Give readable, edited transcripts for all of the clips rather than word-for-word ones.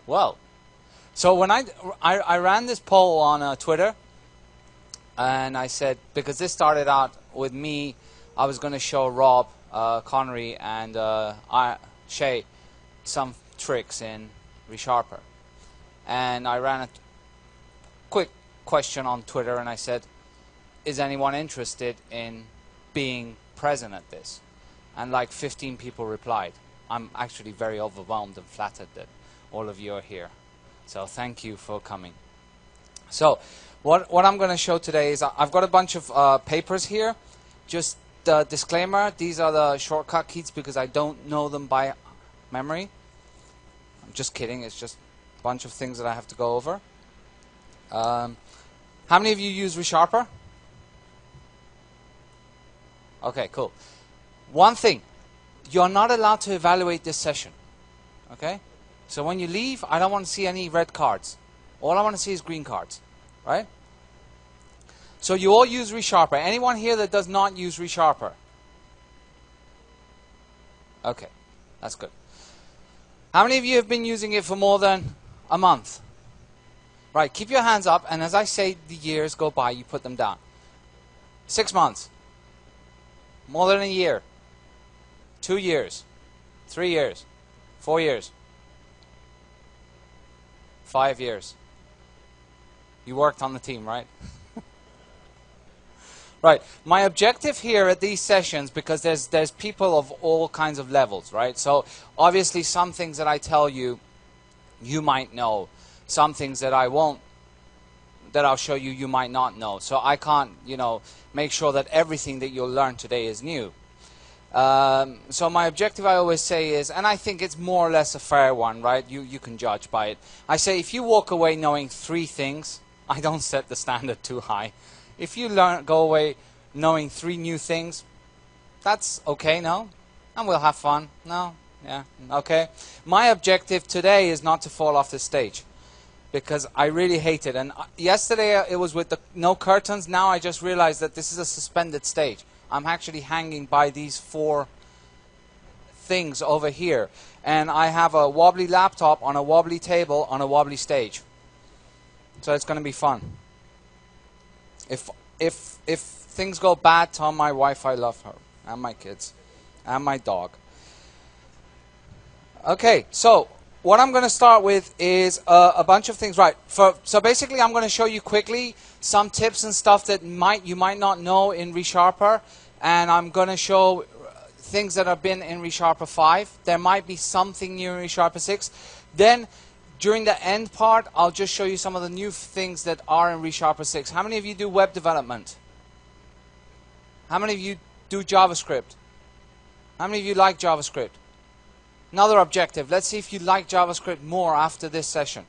Well, so when I ran this poll on Twitter, and I said, because this started out with me, I was going to show Rob, Connery, and Shay some tricks in ReSharper. And I ran a quick question on Twitter, and I said, is anyone interested in being present at this? And like 15 people replied. I'm actually very overwhelmed and flattered that all of you are here. So thank you for coming. So what I'm going to show today is I've got a bunch of papers here. Just the disclaimer, these are the shortcut keys because I don't know them by memory. I'm just kidding. It's just a bunch of things that I have to go over. How many of you use ReSharper? Okay, cool. One thing, you're not allowed to evaluate this session. Okay? So when you leave, I don't want to see any red cards. All I want to see is green cards. Right? So you all use ReSharper. Anyone here that does not use ReSharper? Okay, that's good. How many of you have been using it for more than a month? Right, keep your hands up, and as I say the years go by, you put them down. 6 months. More than a year. 2 years. 3 years. 4 years. 5 years. You worked on the team, right? Right. My objective here at these sessions, because there's people of all kinds of levels, right? So obviously some things that I tell you, you might know. Some things that I won't, that I'll show you, you might not know. So I can't, you know, make sure that everything that you'll learn today is new. So my objective, I always say, is, and I think it's more or less a fair one, right? You can judge by it. I say if you walk away knowing 3 things, I don't set the standard too high. If you go away knowing 3 new things, that's okay, no? And we'll have fun, no? Yeah, okay. My objective today is not to fall off the stage, because I really hate it. And yesterday it was with the no curtains. Now I just realized that this is a suspended stage. I'm actually hanging by these 4 things over here. And I have a wobbly laptop on a wobbly table on a wobbly stage. So it's going to be fun. If things go bad, tell my wife I love her, and my kids, and my dog. Okay, so what I'm going to start with is a bunch of things. Right. So basically, I'm going to show you quickly some tips and stuff that you might not know in ReSharper, and I'm going to show things that have been in ReSharper 5. There might be something new in ReSharper 6. Then, during the end part, I'll just show you some of the new things that are in ReSharper 6. How many of you do web development? How many of you do JavaScript? How many of you like JavaScript? Another objective. Let's see if you like JavaScript more after this session.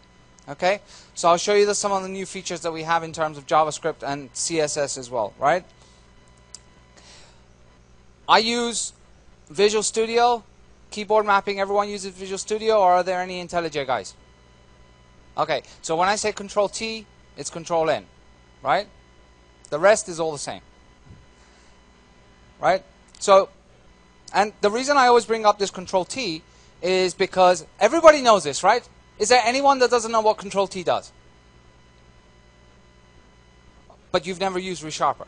Okay? So I'll show you some of the new features that we have in terms of JavaScript and CSS as well, right? I use Visual Studio. Keyboard mapping, everyone uses Visual Studio, or are there any IntelliJ guys? Okay, so when I say Control-T, it's Control-N, right? The rest is all the same, right? So, and the reason I always bring up this Control-T is because everybody knows this, right? Is there anyone that doesn't know what Control-T does? But you've never used ReSharper.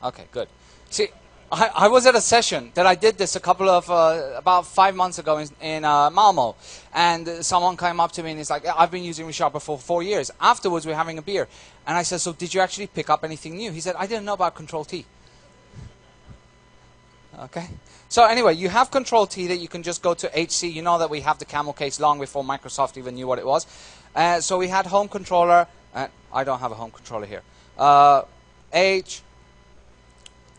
Okay, good. See, I was at a session that I did this about 5 months ago in Malmo, and someone came up to me and he's like, I've been using ReSharper for 4 years. Afterwards, we were having a beer, and I said, so did you actually pick up anything new? He said, I didn't know about Control-T. Okay. So anyway, you have Control-T that you can just go to HC. You know that we have the camel case long before Microsoft even knew what it was. So we had home controller. I don't have a home controller here. H.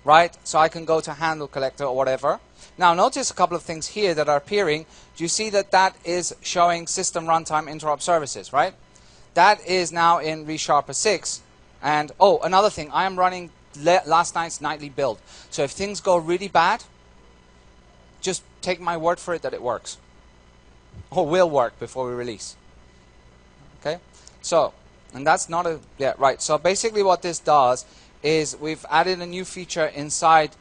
Right? So I can go to handle collector or whatever. Now notice a couple of things here that are appearing. Do you see that that is showing system runtime interrupt services, right? That is now in ReSharper 6. And, oh, another thing. I am running last night's nightly build. So if things go really bad, just take my word for it that it works. Or will work before we release. Okay? So, and that's not a, yeah, right. So basically what this does is we've added a new feature inside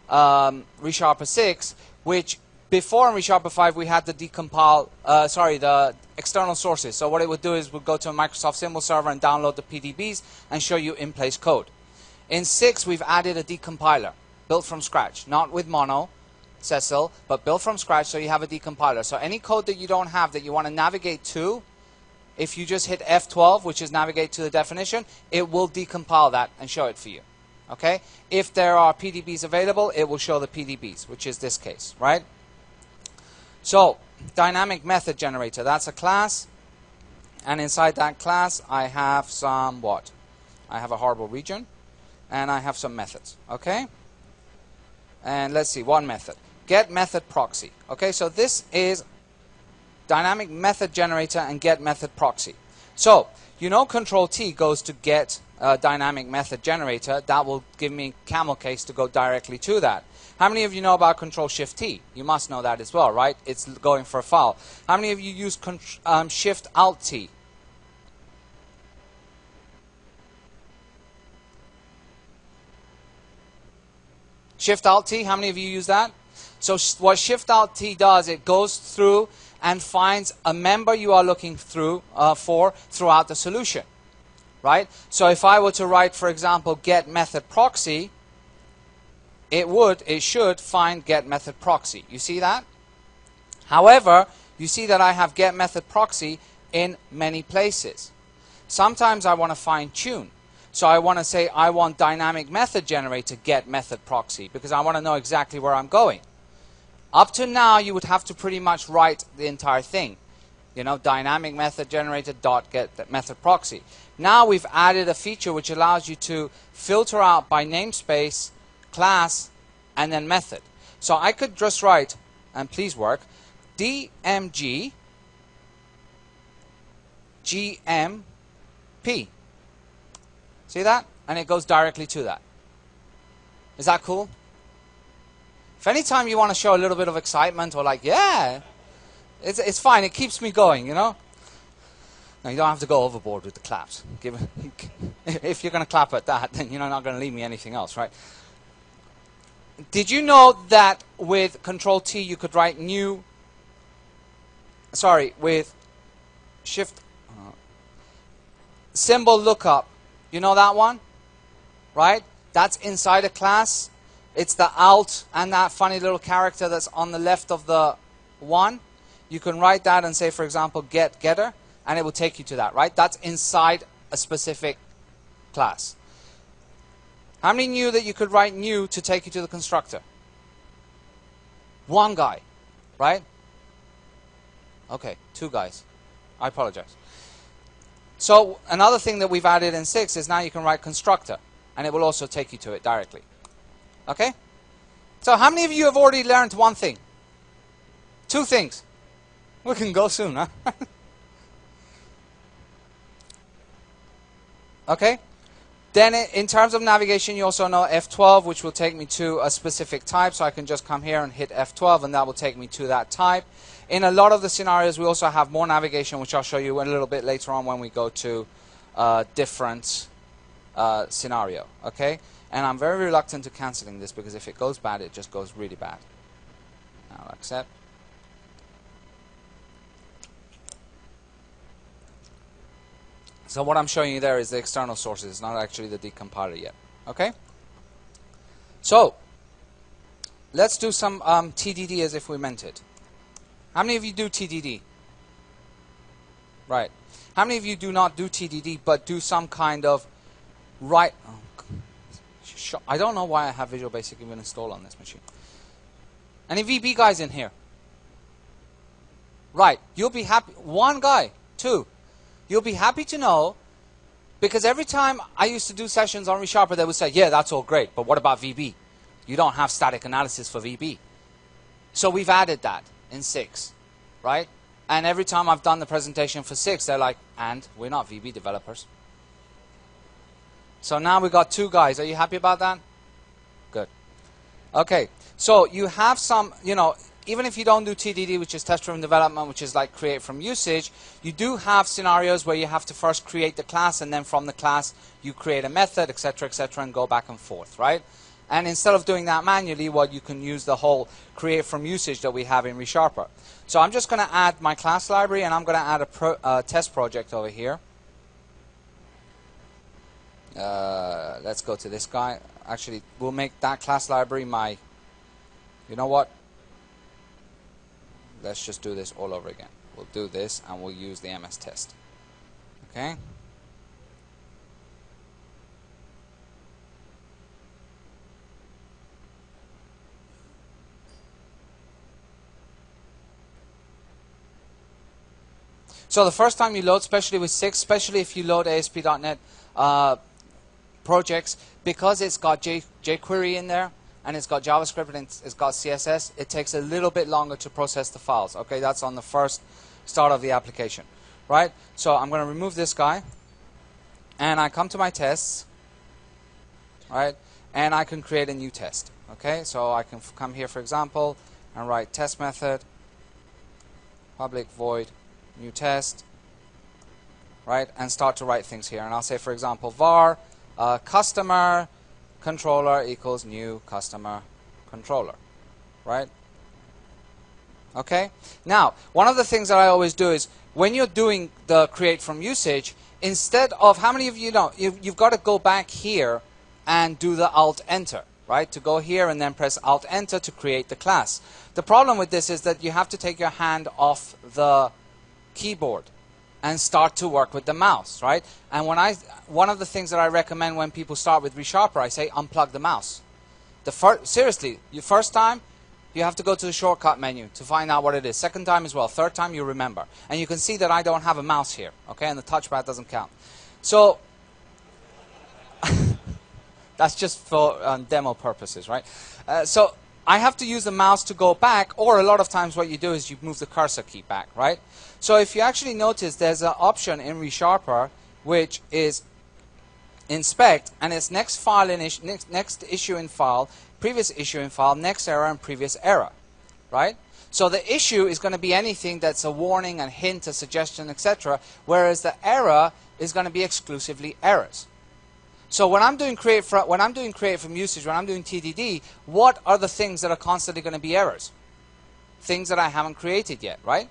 ReSharper 6, which before in ReSharper 5 we had the decompile, the external sources. So what it would do is we'd go to a Microsoft symbol server and download the PDBs and show you in-place code. In 6 we've added a decompiler built from scratch, not with Mono, Cecil, but built from scratch, so you have a decompiler. So any code that you don't have that you want to navigate to, if you just hit F12, which is navigate to the definition, it will decompile that and show it for you. Okay? If there are PDBs available, it will show the PDBs, which is this case, right? So, dynamic method generator, that's a class. And inside that class, I have some what? I have a horrible region, and I have some methods. Okay? And let's see, one method. Get method proxy. Okay, so this is dynamic method generator and get method proxy. So, you know Control T goes to get dynamic method generator. That will give me camel case to go directly to that. How many of you know about Control Shift T? You must know that as well, right? It's going for a file. How many of you use Shift Alt T? Shift Alt T, how many of you use that? So what Shift Alt T does, it goes through and finds a member you are looking through for throughout the solution, right? So if I were to write, for example, get method proxy, it should find get method proxy. You see that? However, you see that I have get method proxy in many places. Sometimes I want to fine tune. So I want to say I want dynamic method generator get method proxy because I want to know exactly where I'm going. Up to now, you would have to pretty much write the entire thing. You know, dynamic method generator dot get method proxy. Now we've added a feature which allows you to filter out by namespace, class, and then method. So I could just write, and please work, DMG GMP. See that? And it goes directly to that. Is that cool? If any time you want to show a little bit of excitement or like, yeah, it's fine. It keeps me going, you know? Now, you don't have to go overboard with the claps. If you're going to clap at that, then you're not going to leave me anything else, right? Did you know that with Control T you could write new, with Shift, symbol lookup. You know that one? Right? That's inside a class. It's the alt and that funny little character that's on the left of the one. You can write that and say, for example, get getter, and it will take you to that, right? That's inside a specific class. How many knew that you could write new to take you to the constructor? One guy, right? Okay, two guys. I apologize. So another thing that we've added in 6 is now you can write constructor, and it will also take you to it directly. Okay? So how many of you have already learned one thing? Two things. We can go soon, huh? Okay? Then in terms of navigation, you also know F12, which will take me to a specific type. So I can just come here and hit F12, and that will take me to that type. In a lot of the scenarios, we also have more navigation, which I'll show you a little bit later on when we go to different scenario. Okay? And I'm very reluctant to canceling this because if it goes bad, it just goes really bad. I'll accept. So what I'm showing you there is the external sources. It's not actually the decompiler yet. Okay? So, let's do some TDD as if we meant it. How many of you do TDD? Right. How many of you do not do TDD but do some kind of right... Oh, I don't know why I have Visual Basic even installed on this machine. Any VB guys in here? Right. You'll be happy. One guy. Two. You'll be happy to know, because every time I used to do sessions on ReSharper, they would say, yeah, that's all great, but what about VB? You don't have static analysis for VB. So we've added that in 6, right? And every time I've done the presentation for 6, they're like, and we're not VB developers. So now we've got two guys. Are you happy about that? Good. Okay, so you have some, you know, even if you don't do TDD, which is test-driven development, which is like create from usage, you do have scenarios where you have to first create the class, and then from the class you create a method, etc., and go back and forth, right? And instead of doing that manually, well, you can use the whole create from usage that we have in ReSharper. So I'm just going to add my class library, and I'm going to add a test project over here. Let's go to this guy. Actually, we'll make that class library my, you know what? Let's just do this all over again. We'll do this, and we'll use the MS test. Okay? So the first time you load, especially with 6, especially if you load ASP.NET projects, because it's got jQuery in there, and it's got JavaScript, and it's got CSS, it takes a little bit longer to process the files. Okay, that's on the first start of the application. Right? So I'm going to remove this guy, and I come to my tests, right? And I can create a new test. Okay, so I can come here, for example, and write test method, public void, new test, right? And start to write things here. And I'll say, for example, var customer controller equals new customer controller, right? Okay. Now, one of the things that I always do is when you're doing the create from usage, instead of, how many of you know, you've got to go back here and do the Alt-Enter, right? To go here and then press Alt-Enter to create the class. The problem with this is that you have to take your hand off the keyboard and start to work with the mouse, right? And one of the things that I recommend when people start with ReSharper, I say unplug the mouse. Seriously, your first time, you have to go to the shortcut menu to find out what it is. Second time as well. Third time, you remember. And you can see that I don't have a mouse here, okay? And the touchpad doesn't count. So that's just for demo purposes, right? So I have to use the mouse to go back, or a lot of times what you do is you move the cursor key back, right? So if you actually notice, there's an option in ReSharper which is inspect, and it's next file in next issue in file, previous issue in file, next error, and previous error, right? So the issue is going to be anything that's a warning, a hint, a suggestion, etc., whereas the error is going to be exclusively errors. So when I'm doing create from usage, when I'm doing TDD, what are the things that are constantly going to be errors? Things that I haven't created yet, right?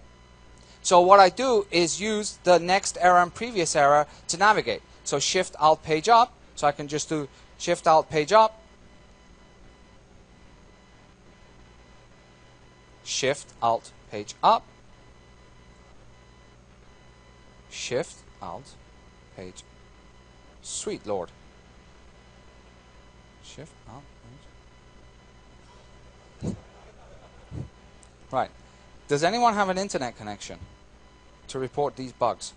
So what I do is use the next error and previous error to navigate. So Shift Alt Page Up. So I can just do Shift Alt Page Up, Shift Alt Page Up, Shift Alt Page. Sweet Lord. Shift Alt Page. Right. Does anyone have an internet connection to report these bugs?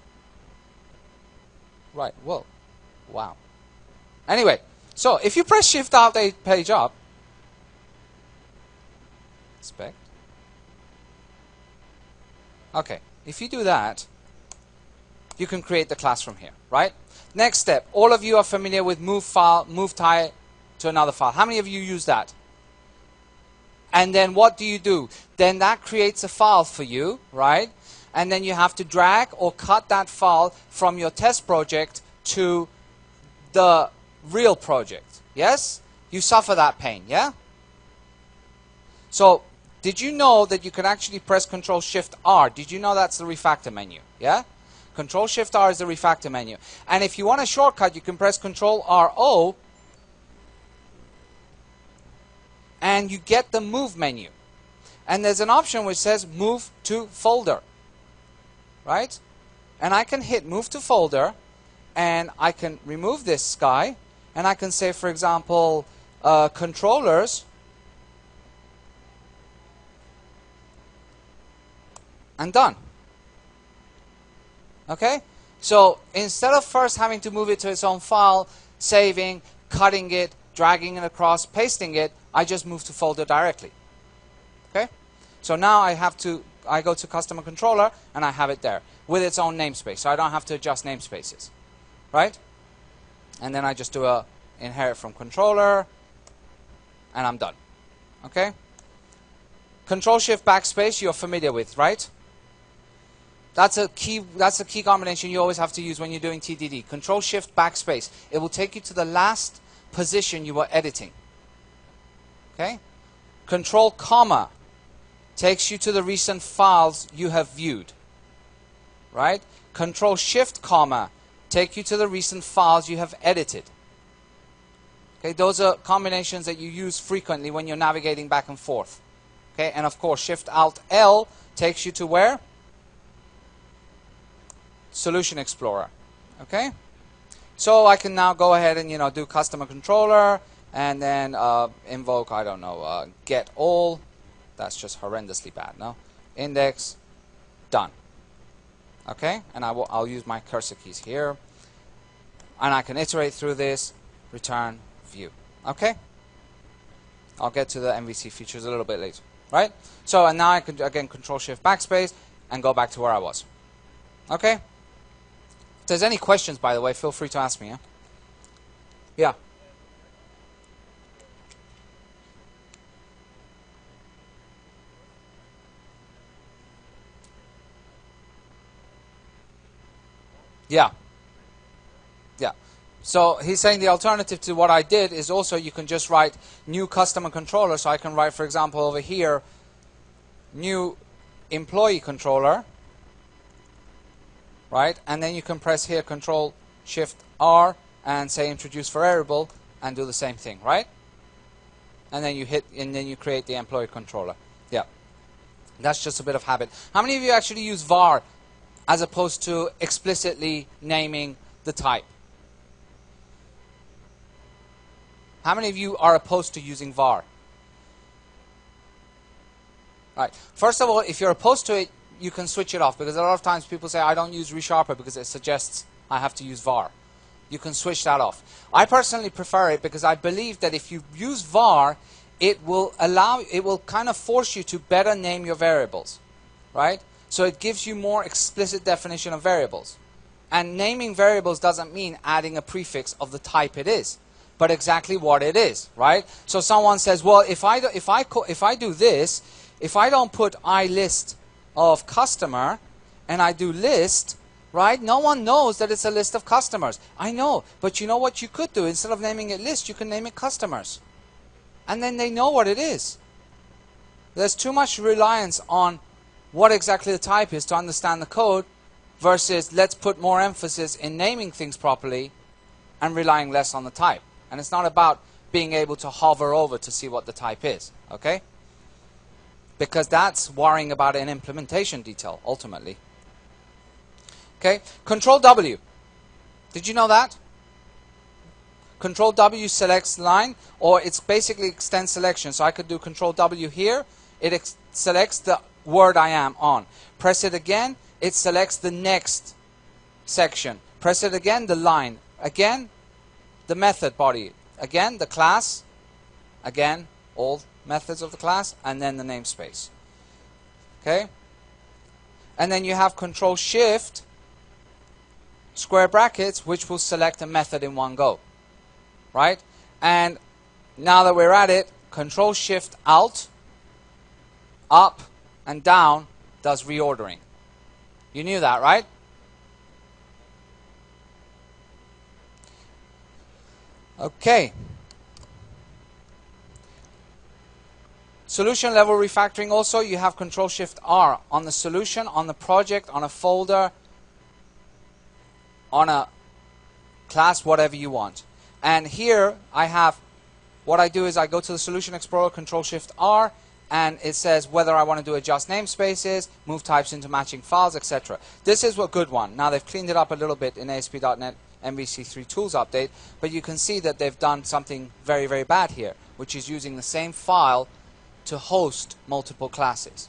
Right, well, wow. Anyway, so if you press Shift Alt Page Up, inspect. Okay, if you do that, you can create the class from here, right? Next step, all of you are familiar with move file, move tie to another file. How many of you use that? And then what do? Then that creates a file for you, right? And then you have to drag or cut that file from your test project to the real project. Yes? You suffer that pain, yeah? So, did you know that you can actually press Control-Shift-R? Did you know that's the refactor menu? Yeah? Control-Shift-R is the refactor menu. And if you want a shortcut, you can press Control-R-O, and you get the move menu. And there's an option which says move to folder. Right? And I can hit move to folder, and I can remove this guy, and I can say, for example, controllers, and done. Okay? So instead of first having to move it to its own file, saving, cutting it, dragging it across, pasting it, I just move to folder directly. Okay? So now I go to customer controller, and I have it there with its own namespace. So I don't have to adjust namespaces. Right? And then I just do a inherit from controller, and I'm done. Okay? Control-Shift backspace you're familiar with, right? That's a key combination you always have to use when you're doing TDD. Control-Shift backspace. It will take you to the last position you were editing. Okay? Control comma takes you to the recent files you have viewed. Right? Control shift comma take you to the recent files you have edited. Okay, those are combinations that you use frequently when you're navigating back and forth. Okay, and of course shift alt L takes you to where? Solution Explorer. Okay? So I can now go ahead and, you know, do customer controller and then invoke, I don't know, get all. That's just horrendously bad, no? Index, done. Okay? And I'll use my cursor keys here. And I can iterate through this, return, view. Okay? I'll get to the MVC features a little bit later. Right? So, and now I can, again, Control Shift Backspace and go back to where I was. Okay? If there's any questions, by the way, feel free to ask me. Yeah? Yeah. Yeah. So he's saying the alternative to what I did is also you can just write new customer controller. So I can write, for example, over here, new employee controller. Right? And then you can press here Control Shift R and say introduce variable and do the same thing, right? And then you hit, and then you create the employee controller. Yeah. That's just a bit of habit. How many of you actually use var as opposed to explicitly naming the type? How many of you are opposed to using var? All right. First of all, if you're opposed to it, you can switch it off, because a lot of times people say, I don't use ReSharper because it suggests I have to use var. You can switch that off. I personally prefer it because I believe that if you use var, it will kind of force you to better name your variables, right? So it gives you more explicit definition of variables. And naming variables doesn't mean adding a prefix of the type it is, but exactly what it is, right? So someone says, well, if I do this, if I don't put ilist of customer and I do list, right? No one knows that it's a list of customers. I know, but you know what you could do? Instead of naming it list, you can name it customers. And then they know what it is. There's too much reliance on what exactly the type is to understand the code versus let's put more emphasis in naming things properly and relying less on the type. And it's not about being able to hover over to see what the type is, okay? Because that's worrying about an implementation detail, ultimately. Okay, Control W. Did you know that? Control W selects line, or it's basically extend selection. So I could do Control W here. It selects the word I am on. Press it again, it selects the next section. Press it again, the line. Again, the method body. Again, the class. Again, all methods of the class, and then the namespace. Okay? And then you have Control Shift square brackets, which will select a method in one go. Right? And now that we're at it, Control Shift Alt, up and down does reordering. You knew that, right? Okay. Solution level refactoring also, you have Control Shift R on the solution, on the project, on a folder, on a class, whatever you want. And here I have, what I do is I go to the Solution Explorer, Control Shift R, and it says whether I want to do adjust namespaces, move types into matching files, etc. This is a good one. Now they've cleaned it up a little bit in ASP.NET MVC3 Tools update, but you can see that they've done something very, very bad here, which is using the same file to host multiple classes,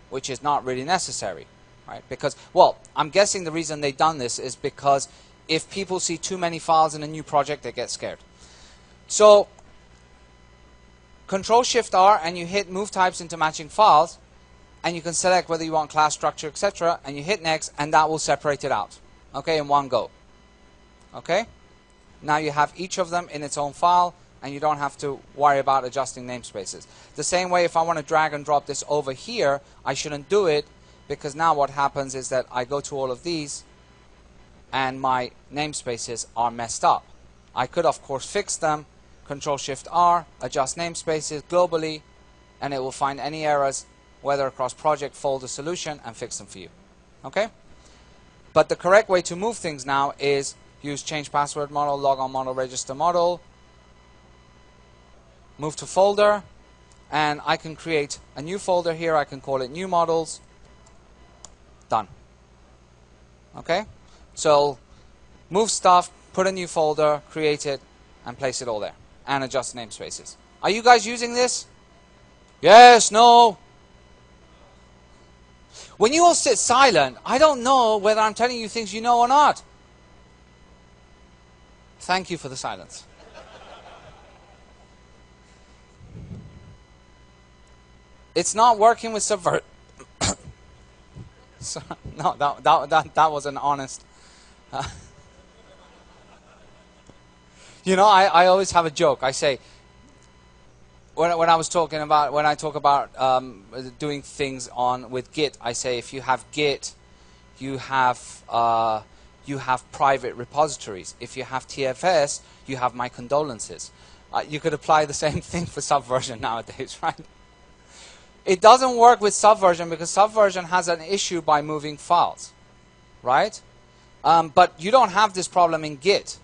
which is not really necessary, right? Because, well, I'm guessing the reason they've done this is because if people see too many files in a new project, they get scared. So, Control Shift R and you hit move types into matching files, and you can select whether you want class structure, etc., and you hit next, and that will separate it out, okay, in one go. Okay? Now you have each of them in its own file, and you don't have to worry about adjusting namespaces. The same way, if I want to drag and drop this over here, I shouldn't do it, because now what happens is that I go to all of these, and my namespaces are messed up. I could, of course, fix them, Control-Shift-R, adjust namespaces globally, and it will find any errors, whether across project, folder, solution, and fix them for you. Okay? But the correct way to move things now is use change password model, logon model, register model, move to folder, and I can create a new folder here. I can call it new models. Done. Okay? So move stuff, put a new folder, create it, and place it all there. And adjust namespaces. Are you guys using this? Yes, no. When you all sit silent, I don't know whether I'm telling you things you know or not. Thank you for the silence. It's not working with subvert. So, no, that was an honest. You know, I always have a joke. I say, when I talk about doing things with Git, I say if you have Git, you have private repositories. If you have TFS, you have my condolences. You could apply the same thing for Subversion nowadays, right? It doesn't work with Subversion because Subversion has an issue by moving files, right? But you don't have this problem in Git.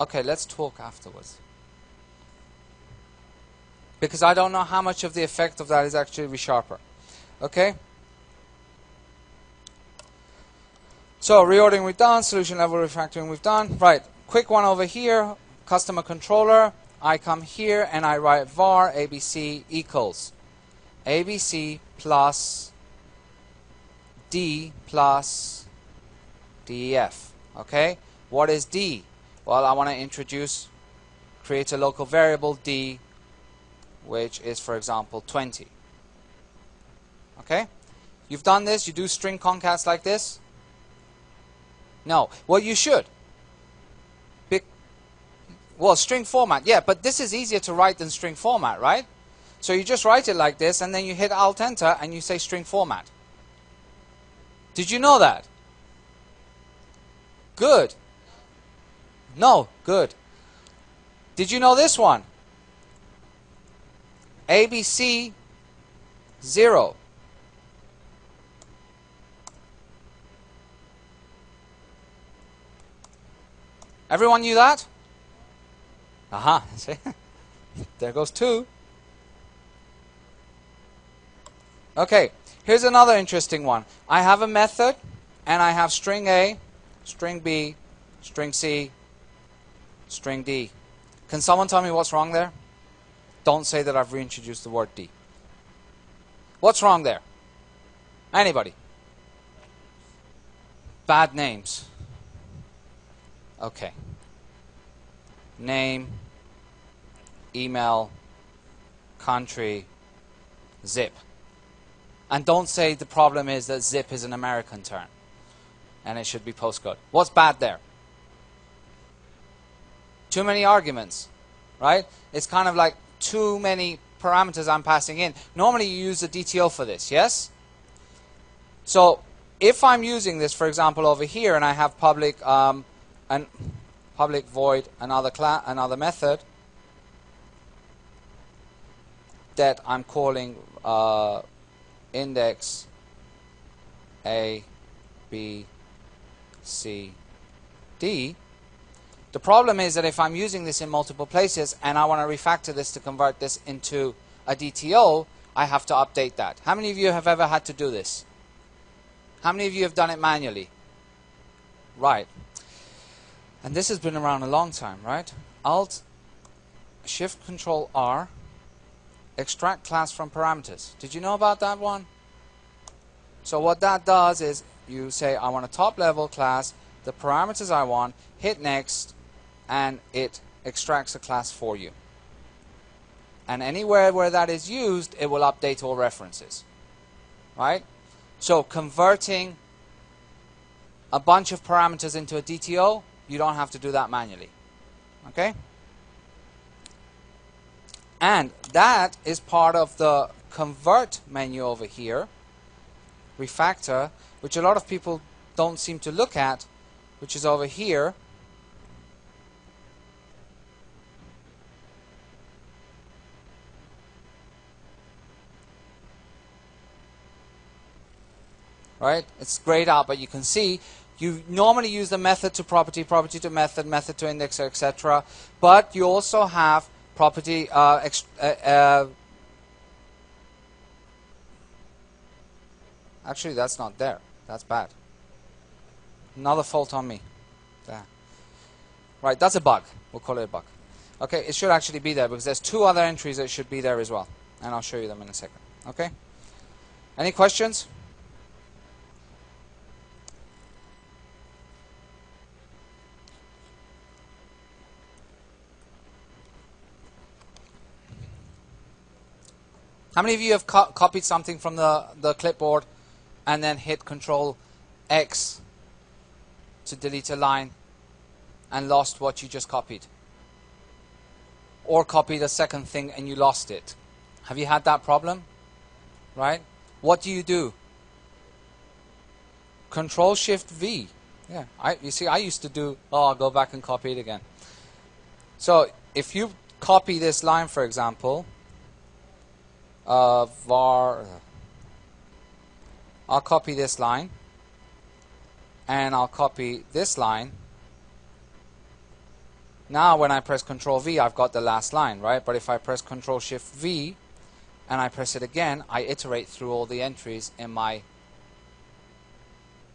Okay, let's talk afterwards. Because I don't know how much of the effect of that is actually ReSharper. Okay? So, reordering we've done, solution level refactoring we've done. Right, quick one over here, customer controller. I come here and I write var abc equals abc plus d plus def. Okay? What is d? Well, I want to create a local variable d, which is, for example, 20. Okay? You've done this. You do string concats like this? No. Well, you should. Well, string format. Yeah, but this is easier to write than string format, right? So you just write it like this, and then you hit Alt-Enter, and you say string format. Did you know that? Good. No, good. Did you know this one? ABC 0. Everyone knew that? Aha, see? There goes 2. Okay, here's another interesting one. I have a method, and I have string A, string B, string C, string D. Can someone tell me what's wrong there? Don't say that I've reintroduced the word D. What's wrong there? Anybody? Bad names. Okay. Name, email, country, zip. And don't say the problem is that zip is an American term and it should be postcode. What's bad there? Too many arguments, right? It's kind of like too many parameters I'm passing in. Normally you use the DTO for this, yes? So if I'm using this, for example, over here, and I have public public void another method that I'm calling index A, B, C, D. The problem is that if I'm using this in multiple places and I want to refactor this to convert this into a DTO, I have to update that. How many of you have ever had to do this? How many of you have done it manually? Right. And this has been around a long time, right? Alt, Shift, Control, R, extract class from parameters. Did you know about that one? So what that does is you say, I want a top-level class, the parameters I want, hit next, and it extracts a class for you. And anywhere where that is used, it will update all references. Right? So converting a bunch of parameters into a DTO, you don't have to do that manually. Okay? And that is part of the convert menu over here, refactor, which a lot of people don't seem to look at, which is over here. Right? It's grayed out, but you can see you normally use the method to property, property to method, method to index, etc. But you also have property actually, that's not there. That's bad. Another fault on me. There. Right, that's a bug. We'll call it a bug. Okay, it should actually be there because there's two other entries that should be there as well. And I'll show you them in a second. Okay? Any questions? How many of you have copied something from the clipboard and then hit Control X to delete a line and lost what you just copied? Or copied a second thing and you lost it? Have you had that problem? Right? What do? Control Shift V. Yeah, you see, I used to do, I'll go back and copy it again. So if you copy this line, for example, I'll copy this line and I'll copy this line. Now when I press Control V, I've got the last line, right? But if I press Control Shift V and I press it again, I iterate through all the entries in my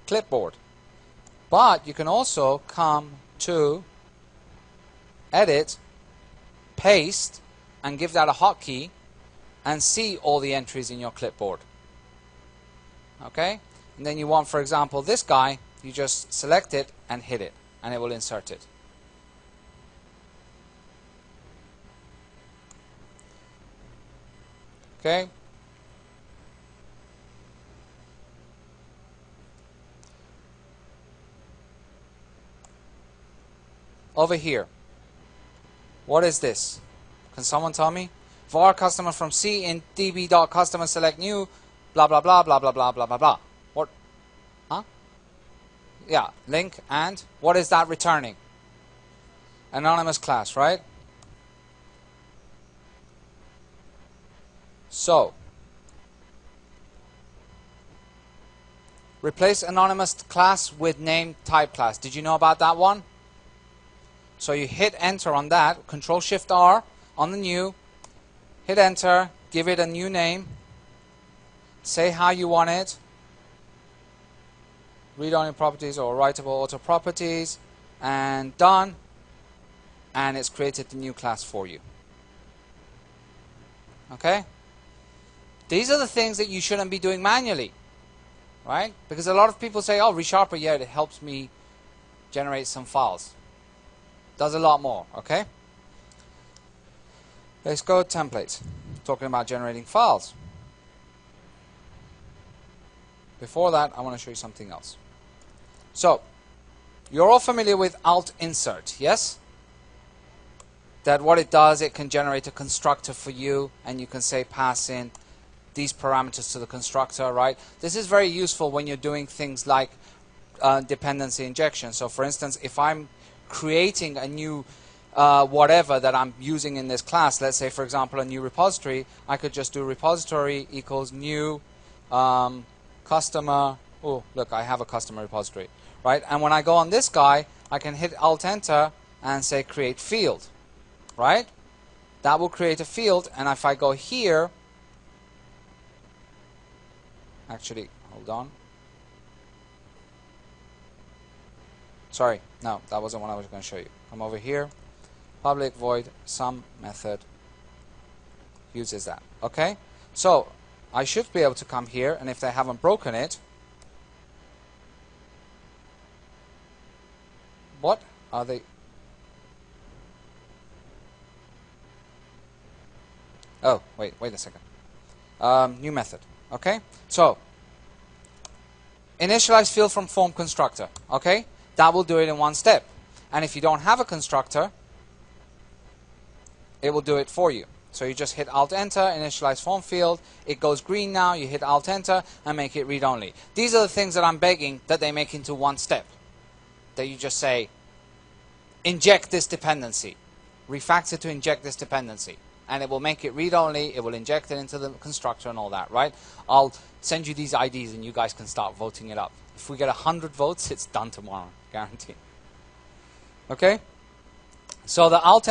clipboard. But you can also come to Edit, Paste, and give that a hotkey and see all the entries in your clipboard. Okay? And then you want, for example, this guy, you just select it and hit it, and it will insert it. Okay? Over here, what is this? Can someone tell me? var customer from C in db.customer select new, blah blah blah blah blah blah blah blah blah. What? Huh? Yeah, link, and what is that returning? Anonymous class, right? So replace anonymous class with name type class. Did you know about that one? So you hit enter on that, Control Shift R on the new, hit enter, give it a new name, say how you want it, read-only properties or writable auto properties, and done, and it's created the new class for you. Okay? These are the things that you shouldn't be doing manually, right? Because a lot of people say, oh, ReSharper, yeah, it helps me generate some files. Does a lot more, okay? Let's go to templates. Talking about generating files. Before that, I want to show you something else. So, you're all familiar with AltInsert, yes? That what it does, it can generate a constructor for you, and you can say pass in these parameters to the constructor, right? This is very useful when you're doing things like dependency injection. So, for instance, if I'm creating a new whatever that I'm using in this class, let's say, for example, a new repository, I could just do repository equals new customer. Oh, look, I have a customer repository, right? And when I go on this guy, I can hit Alt-Enter and say create field, right? That will create a field, and if I go here, actually, hold on. Sorry, no, that wasn't what I was going to show you. Come over here. Public void some method uses that. Okay? So, I should be able to come here, and if they haven't broken it, what are they? Oh, wait a second. New method. Okay? So, initialize field from form constructor. Okay? That will do it in one step. And if you don't have a constructor, it will do it for you. So you just hit Alt-Enter, initialize form field. It goes green now. You hit Alt-Enter and make it read-only. These are the things that I'm begging that they make into one step. that you just say, inject this dependency. Refactor to inject this dependency. And it will make it read-only, it will inject it into the constructor and all that, right? I'll send you these IDs and you guys can start voting it up. If we get 100 votes, it's done tomorrow, guaranteed. Okay? So the alt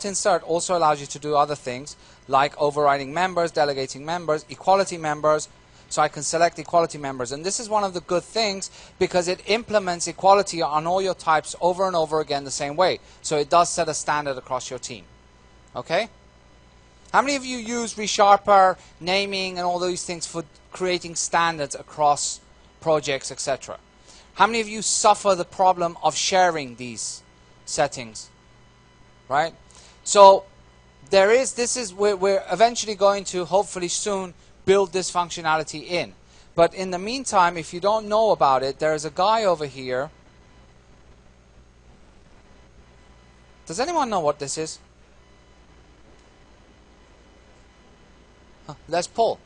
insert also allows you to do other things like overriding members, delegating members, equality members. So I can select equality members. And this is one of the good things because it implements equality on all your types over and over again the same way. So it does set a standard across your team. Okay? How many of you use ReSharper, naming, and all those things for creating standards across projects, etc.? How many of you suffer the problem of sharing these settings? Right? So we're eventually going to, hopefully soon, build this functionality in. But in the meantime, if you don't know about it, there's a guy over here. Does anyone know what this is? Huh, Les Paul.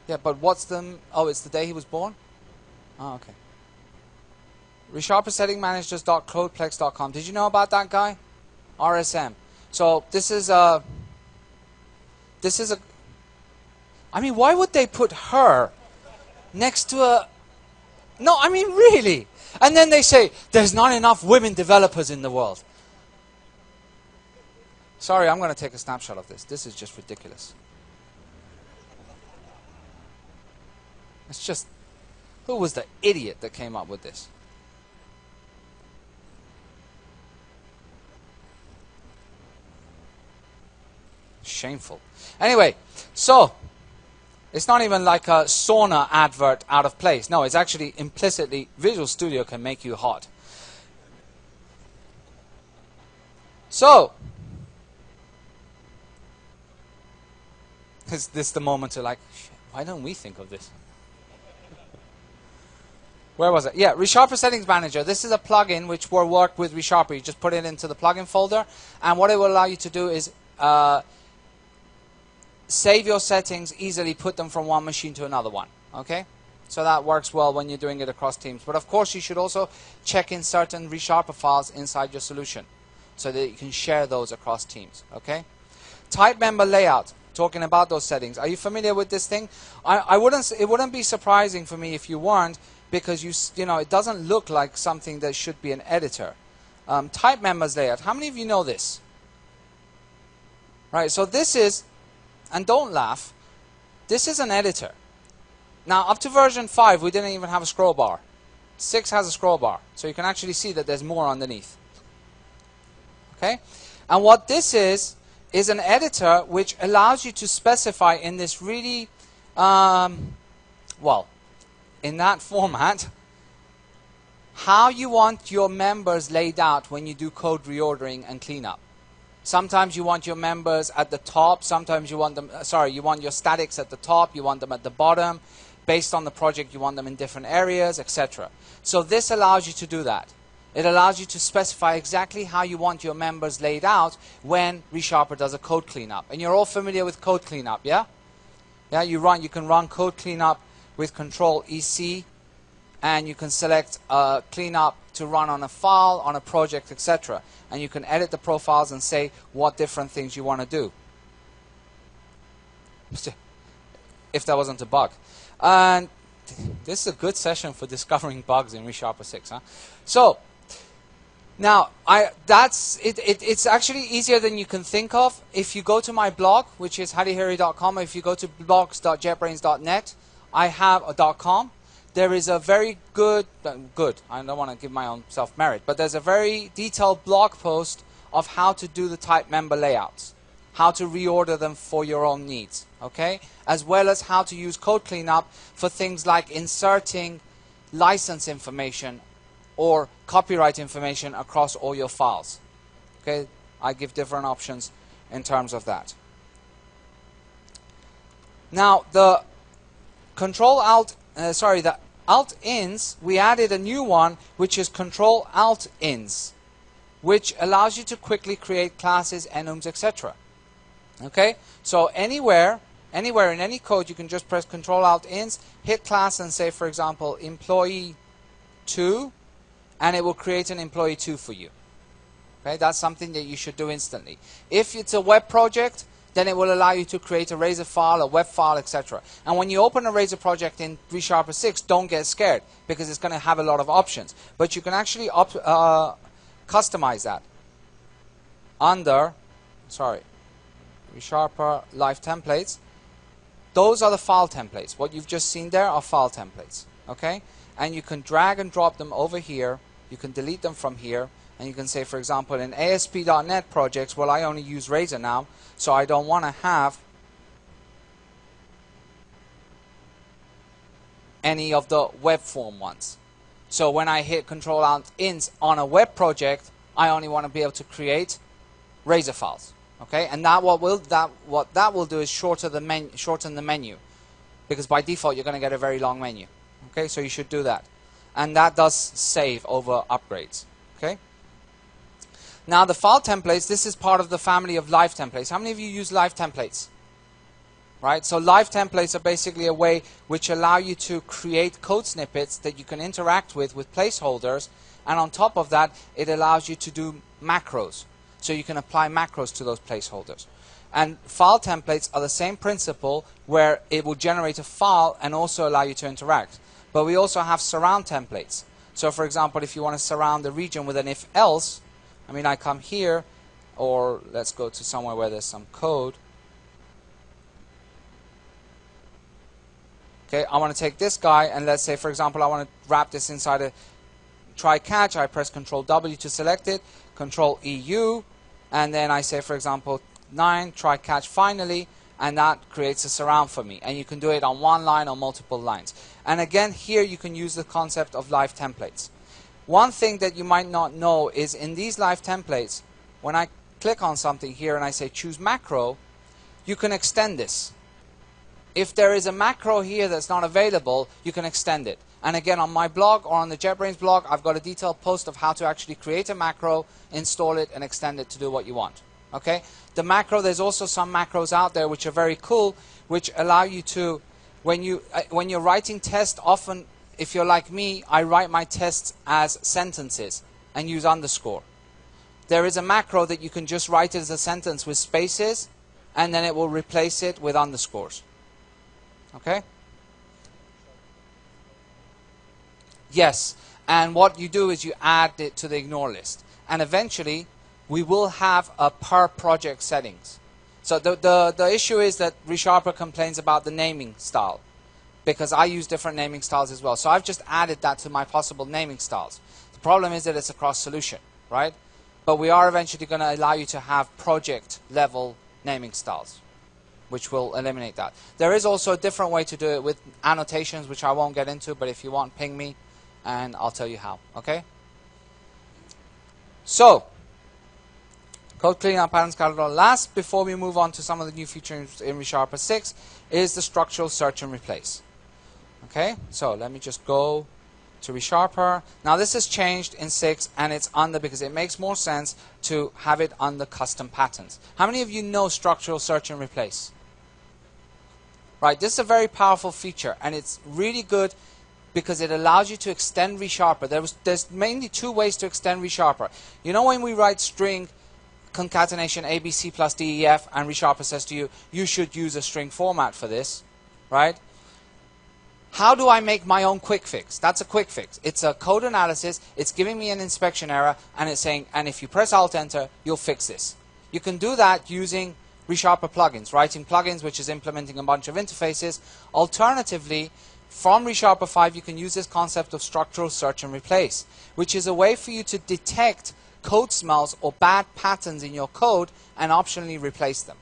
Yeah, but what's the... Oh, it's the day he was born? Oh, okay. ReSharper setting managers.codeplex.com. Did you know about that guy? RSM. So this is a... I mean, why would they put her next to a... No, I mean, really. And then they say, there's not enough women developers in the world. Sorry, I'm going to take a snapshot of this. This is just ridiculous. It's just... Who was the idiot that came up with this? Shameful. Anyway, so... It's not even like a sauna advert out of place. No, it's actually implicitly Visual Studio can make you hot. So, is this the moment to like, why don't we think of this? Where was it? Yeah, ReSharper Settings Manager. This is a plugin which will work with ReSharper. You just put it into the plugin folder, and what it will allow you to do is save your settings, easily put them from one machine to another one. Okay? So that works well when you're doing it across teams. But of course, you should also check in certain ReSharper files inside your solution so that you can share those across teams. Okay? Type member layout. Talking about those settings. Are you familiar with this thing? It wouldn't be surprising for me if you weren't, because you know it doesn't look like something that should be an editor. Type members layout. How many of you know this? Right. So this is. And don't laugh, this is an editor. Now, up to version 5, we didn't even have a scroll bar. 6 has a scroll bar, so you can actually see that there's more underneath. Okay? And what this is an editor which allows you to specify in this really, well, in that format, how you want your members laid out when you do code reordering and cleanup. Sometimes you want your members at the top, sometimes you want them, you want your statics at the top, you want them at the bottom. Based on the project, you want them in different areas, etc. So this allows you to do that. It allows you to specify exactly how you want your members laid out when ReSharper does a code cleanup. And you're all familiar with code cleanup, yeah? Yeah, you can run code cleanup with Control EC, and you can select cleanup to run on a file, on a project, etc. And you can edit the profiles and say what different things you want to do. If that wasn't a bug. And this is a good session for discovering bugs in ReSharper 6. Huh? So, now, it's actually easier than you can think of. If you go to my blog, which is hadihariri.com, or if you go to blogs.jetbrains.net, I have a .com. There is a very good, I don't want to give my own self-merit, but there's a very detailed blog post of how to do the type member layouts, how to reorder them for your own needs, okay? As well as how to use code cleanup for things like inserting license information or copyright information across all your files, okay? I give different options in terms of that. Now, the the AltEnds, we added a new one, which is Control-Alt-Ends, which allows you to quickly create classes, enums, etc. Okay? So anywhere in any code, you can just press Control-Alt-Ends, hit class and say, for example, employee2, and it will create an employee 2 for you. Okay, that's something that you should do instantly. If it's a web project, then it will allow you to create a Razor file, a web file, etc. And when you open a Razor project in ReSharper 6, don't get scared, because it's going to have a lot of options. But you can actually customize that under, ReSharper Live Templates. Those are the file templates. What you've just seen there are file templates. Okay? And you can drag and drop them over here. You can delete them from here. And you can say, for example, in ASP.NET projects, well, I only use Razor now, so I don't want to have any of the web form ones. So when I hit Control-Alt-Ins on a web project, I only want to be able to create Razor files. Okay, and what that will do is shorten the menu, because by default you're going to get a very long menu. Okay, so you should do that, and that does save over upgrades. Okay. Now the file templates, this is part of the family of live templates. How many of you use live templates? Right, so live templates are basically a way which allow you to create code snippets that you can interact with placeholders, and on top of that, it allows you to do macros. So you can apply macros to those placeholders. And file templates are the same principle, where it will generate a file and also allow you to interact. But we also have surround templates. So for example, if you want to surround the region with an if-else, I mean, I come here, or let's go to somewhere where there's some code. Okay, I want to take this guy, and let's say, for example, I want to wrap this inside a try-catch. I press Control-W to select it, Control-EU, and then I say, for example, 9, try-catch finally, and that creates a surround for me. And you can do it on one line or multiple lines. And again, here you can use the concept of live templates. One thing that you might not know is in these live templates, when I click on something here and I say choose macro, you can extend this. If there is a macro here that's not available, you can extend it. And again, on my blog or on the JetBrains blog, I've got a detailed post of how to actually create a macro, install it, and extend it to do what you want. Okay? The macro, there's also some macros out there which are very cool, which allow you to, when you're writing tests, often, if you're like me, I write my tests as sentences and use underscore. There is a macro that you can just write it as a sentence with spaces, and then it will replace it with underscores. Okay? Yes, and what you do is you add it to the ignore list, and eventually we will have a per project settings. So the issue is that ReSharper complains about the naming style, because I use different naming styles as well. So I've just added that to my possible naming styles. The problem is that it's a cross solution, right? But we are eventually going to allow you to have project level naming styles, which will eliminate that. There is also a different way to do it with annotations, which I won't get into, but if you want, ping me and I'll tell you how. Okay? So, code cleanup, patterns, catalog. Last, before we move on to some of the new features in ReSharper 6, is the structural search and replace. Okay? So, let me just go to ReSharper. Now, this has changed in 6, and it's under, because it makes more sense to have it under custom patterns. How many of you know structural search and replace? Right, this is a very powerful feature, and it's really good because it allows you to extend ReSharper. There's mainly two ways to extend ReSharper. You know, when we write string concatenation ABC plus DEF, and ReSharper says to you, you should use a string format for this, right? How do I make my own quick fix? That's a quick fix. It's a code analysis. It's giving me an inspection error, and it's saying, and if you press Alt-Enter, you'll fix this. You can do that using ReSharper plugins, writing plugins, which is implementing a bunch of interfaces. Alternatively, from ReSharper 5, you can use this concept of structural search and replace, which is a way for you to detect code smells or bad patterns in your code and optionally replace them.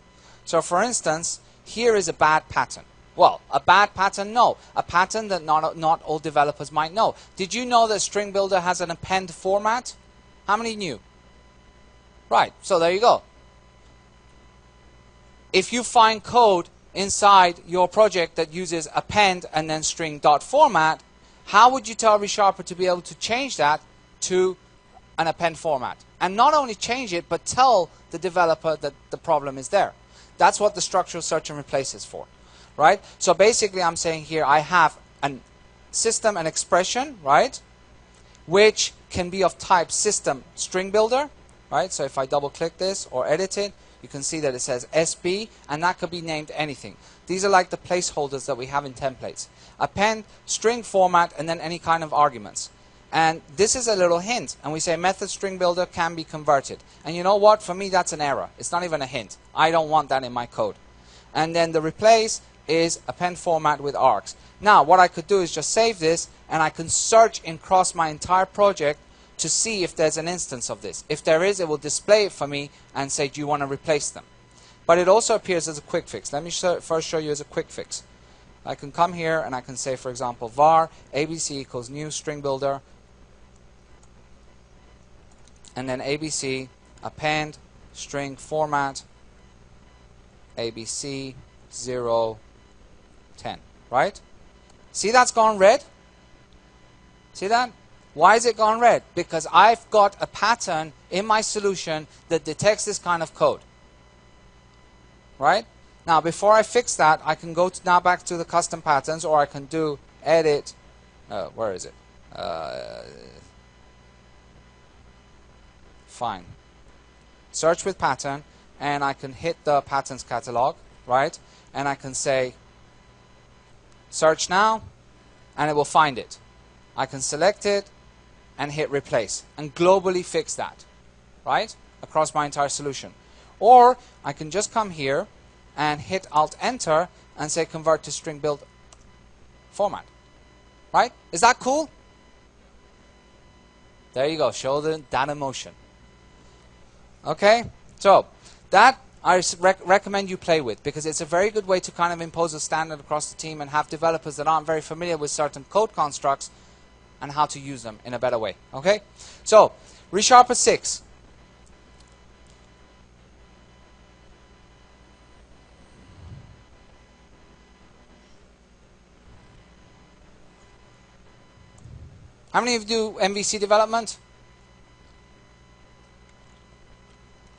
So for instance, here is a bad pattern. Well, a bad pattern? No. A pattern that not all developers might know. Did you know that String Builder has an append format? How many knew? Right, so there you go. If you find code inside your project that uses append and then string.format, how would you tell ReSharper to be able to change that to an append format? And not only change it, but tell the developer that the problem is there. That's what the structural search and replace is for. Right? So basically I'm saying here I have a system, an expression, right, which can be of type system string builder, right? So if I double click this or edit it, you can see that it says SB, and that could be named anything. These are like the placeholders that we have in templates. Append, string format, and then any kind of arguments. And this is a little hint, and we say method string builder can be converted. And you know what? For me, that's an error. It's not even a hint. I don't want that in my code. And then the replace is append format with args. Now, what I could do is just save this, and I can search across my entire project to see if there's an instance of this. If there is, it will display it for me and say, do you want to replace them? But it also appears as a quick fix. Let me first show you as a quick fix. I can come here and I can say, for example, var abc equals new string builder, and then abc append string format abc 0 10, right? See, that's gone red. See that? Why is it gone red? Because I've got a pattern in my solution that detects this kind of code. Right? Now, before I fix that, I can go now back to the custom patterns, or I can do edit. Where is it? Fine. Search with pattern, and I can hit the patterns catalog, right? And I can say search now, and it will find it. I can select it and hit replace and globally fix that, right? Across my entire solution. Or I can just come here and hit Alt-Enter and say convert to string build format, right? Is that cool? There you go. Show that emotion. Okay, so that I recommend you play with, because it's a very good way to kind of impose a standard across the team and have developers that aren't very familiar with certain code constructs and how to use them in a better way. Okay, so ReSharper 6. How many of you do MVC development?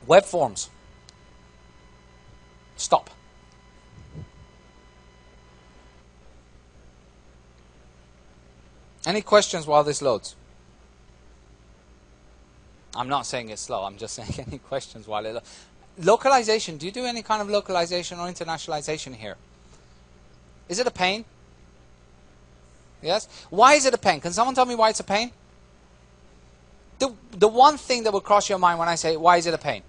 Web forms. Stop. Any questions while this loads? I'm not saying it's slow. I'm just saying any questions while it loads. Localization. Do you do any kind of localization or internationalization here? Is it a pain? Yes? Why is it a pain? Can someone tell me why it's a pain? The one thing that will cross your mind when I say, why is it a pain?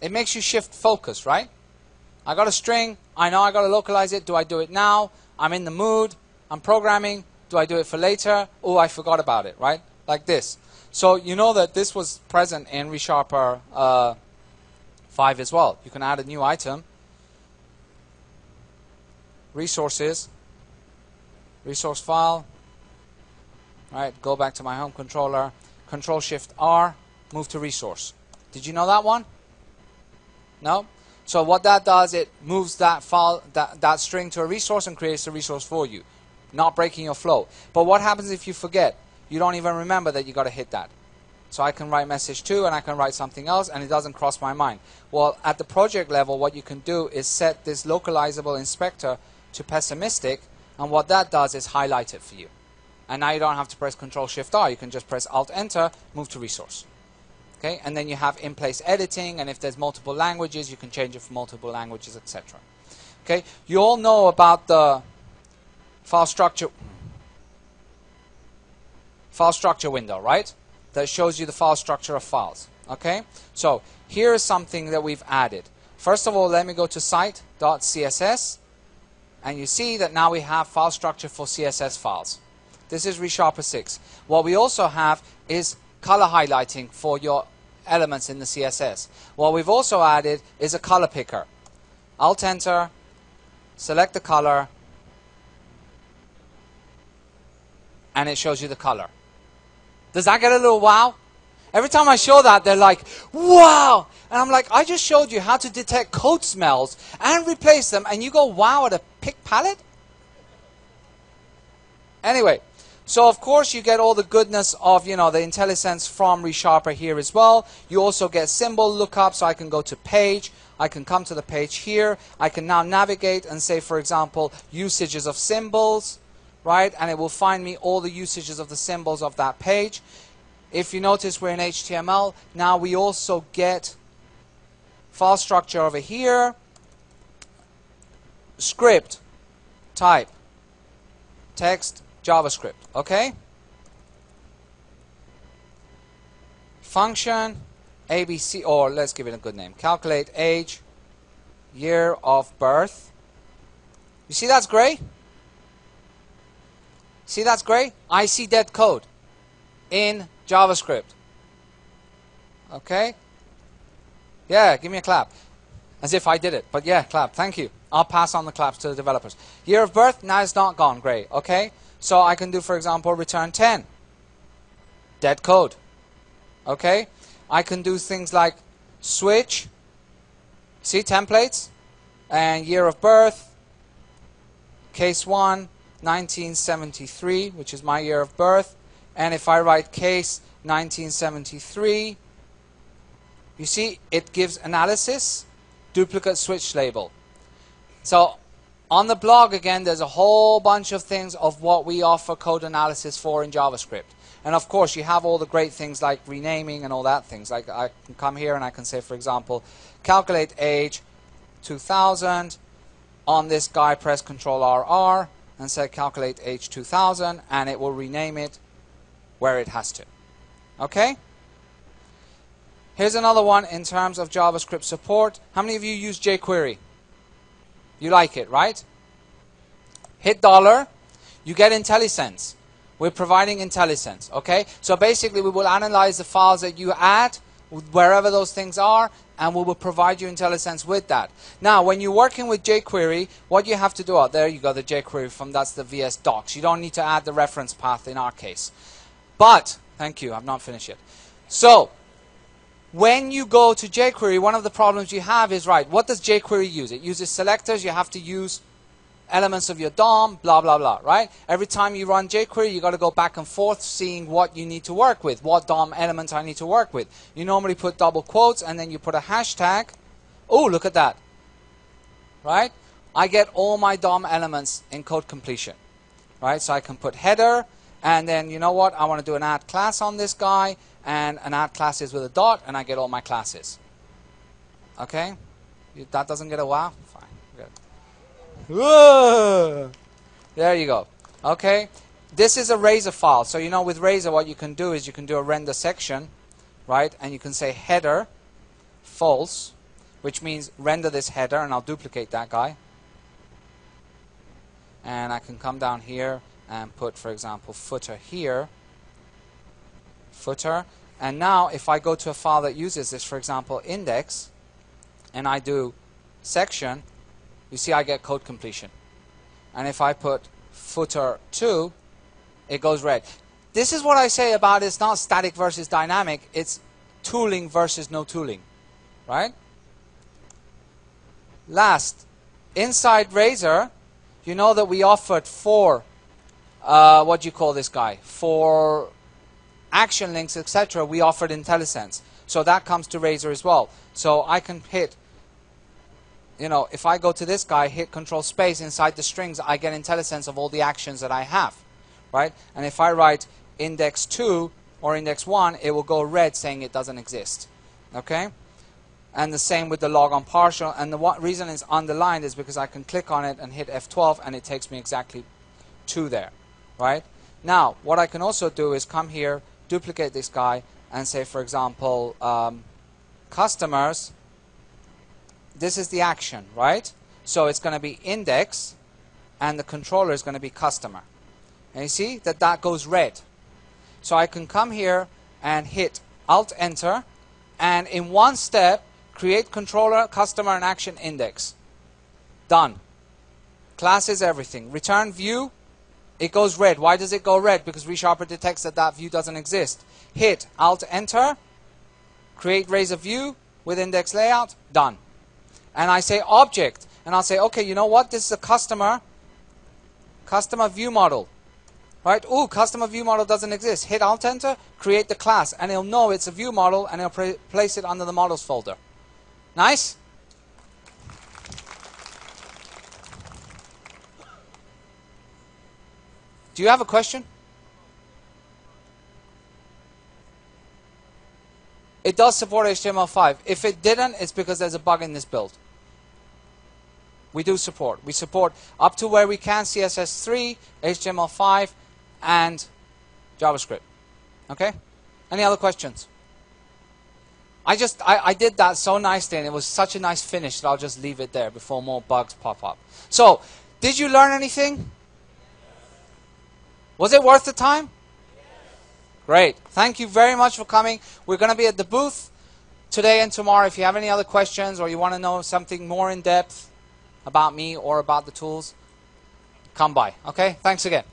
It makes you shift focus, right? I got a string. I know I got to localize it. Do I do it now? I'm in the mood. I'm programming. Do I do it for later? Oh, I forgot about it, right? Like this. So you know that this was present in ReSharper 5 as well. You can add a new item. Resources. Resource file. Right, go back to my home controller. Control-Shift-R. Move to resource. Did you know that one? No? So what that does, it moves that file, that string to a resource and creates a resource for you, not breaking your flow. But what happens if you forget? You don't even remember that you got to hit that. So I can write message 2 and I can write something else and it doesn't cross my mind. Well, at the project level, what you can do is set this localizable inspector to pessimistic, and what that does is highlight it for you. And now you don't have to press Control-Shift-R. You can just press Alt-Enter, move to resource. Okay, and then you have in-place editing, and if there's multiple languages, you can change it for multiple languages, etc. Okay, you all know about the file structure window, right? That shows you the file structure of files. Okay, so here is something that we've added. First of all, let me go to site.css, and you see that now we have file structure for CSS files. This is ReSharper 6. What we also have is color highlighting for your elements in the CSS. What we've also added is a color picker. Alt-Enter, select the color, and it shows you the color. Does that get a little wow? Every time I show that, they're like, wow! And I'm like, I just showed you how to detect code smells and replace them, and you go wow at a pick palette? Anyway, so of course you get all the goodness of, you know, the IntelliSense from ReSharper here as well. You also get symbol lookup, so I can go to page. I can come to the page here. I can now navigate and say, for example, usages of symbols, right? And it will find me all the usages of the symbols of that page. If you notice, we're in HTML. Now we also get file structure over here, script, type, text, JavaScript, okay? Function, ABC, or let's give it a good name. Calculate age, year of birth. You see that's gray? See that's gray? I see dead code in JavaScript. Okay? Yeah, give me a clap. As if I did it. But yeah, clap. Thank you. I'll pass on the claps to the developers. Year of birth, now it's not gone gray. Okay? So I can do, for example, return 10. Dead code. Okay? I can do things like switch. See, templates. And year of birth. Case 1, 1973, which is my year of birth. And if I write case 1973, you see, it gives analysis, duplicate switch label. So on the blog, again, there's a whole bunch of things of what we offer code analysis for in JavaScript. And of course, you have all the great things like renaming and all that things. Like I can come here and I can say, for example, calculate age 2000. On this guy, press Control RR and say calculate age 2000, and it will rename it where it has to. Okay? Here's another one in terms of JavaScript support. How many of you use jQuery? You like it, right? Hit $, you get IntelliSense. We're providing IntelliSense, okay? So basically we will analyze the files that you add, wherever those things are, and we will provide you IntelliSense with that. Now, when you're working with jQuery, what you have to do, there you go, the jQuery that's the VS Docs. You don't need to add the reference path in our case. But, thank you, I've not finished yet. So, when you go to jQuery, one of the problems you have is, right, what does jQuery use? It uses selectors. You have to use elements of your DOM, blah, blah, blah, right? Every time you run jQuery, you got to go back and forth seeing what you need to work with, what DOM elements I need to work with. You normally put double quotes, and then you put a hashtag. Oh, look at that, right? I get all my DOM elements in code completion, right? So I can put header, and then, you know what? I want to do an add class on this guy, and an add class is with a dot, and I get all my classes. Okay? That doesn't get a wow? Fine. Good. Whoa! There you go. Okay? This is a Razor file. So, you know, with Razor, what you can do is you can do a render section, right? And you can say header false, which means render this header, and I'll duplicate that guy. And I can come down here and put, for example, footer here. Footer. And now if I go to a file that uses this, for example, index, and I do section, you see I get code completion. And if I put footer 2, it goes red. This is what I say about it's not static versus dynamic, it's tooling versus no tooling, right? Last, inside Razor, you know that we offered 4, what do you call this guy? 4 action links, etc. We offered IntelliSense. So that comes to Razor as well. So I can hit, you know, if I go to this guy, hit Control Space, inside the strings, I get IntelliSense of all the actions that I have, right? And if I write index 2 or index 1, it will go red saying it doesn't exist, okay? And the same with the log on partial. And the reason it's underlined is because I can click on it and hit F12, and it takes me exactly to there, right? Now, what I can also do is come here, duplicate this guy, and say, for example, customers. This is the action, right? So it's going to be index, and the controller is going to be customer. And you see that that goes red. So I can come here and hit Alt-Enter, and in one step, create controller, customer, and action index. Done. Class is everything. Return view. It goes red. Why does it go red? Because ReSharper detects that that view doesn't exist. Hit Alt-Enter, create Razor view with index layout, done. And I say object, and I'll say, okay, you know what? This is a customer view model, right? Ooh, customer view model doesn't exist. Hit Alt-Enter, create the class, and it'll know it's a view model, and it'll place it under the models folder. Nice? Do you have a question? It does support HTML5. If it didn't, it's because there's a bug in this build. We do support. We support up to where we can CSS3, HTML5, and JavaScript. Okay? Any other questions? I did that so nicely, and it was such a nice finish that I'll just leave it there before more bugs pop up. So, did you learn anything? Was it worth the time? Great. Thank you very much for coming. We're going to be at the booth today and tomorrow. If you have any other questions or you want to know something more in depth about me or about the tools, come by. Okay? Thanks again.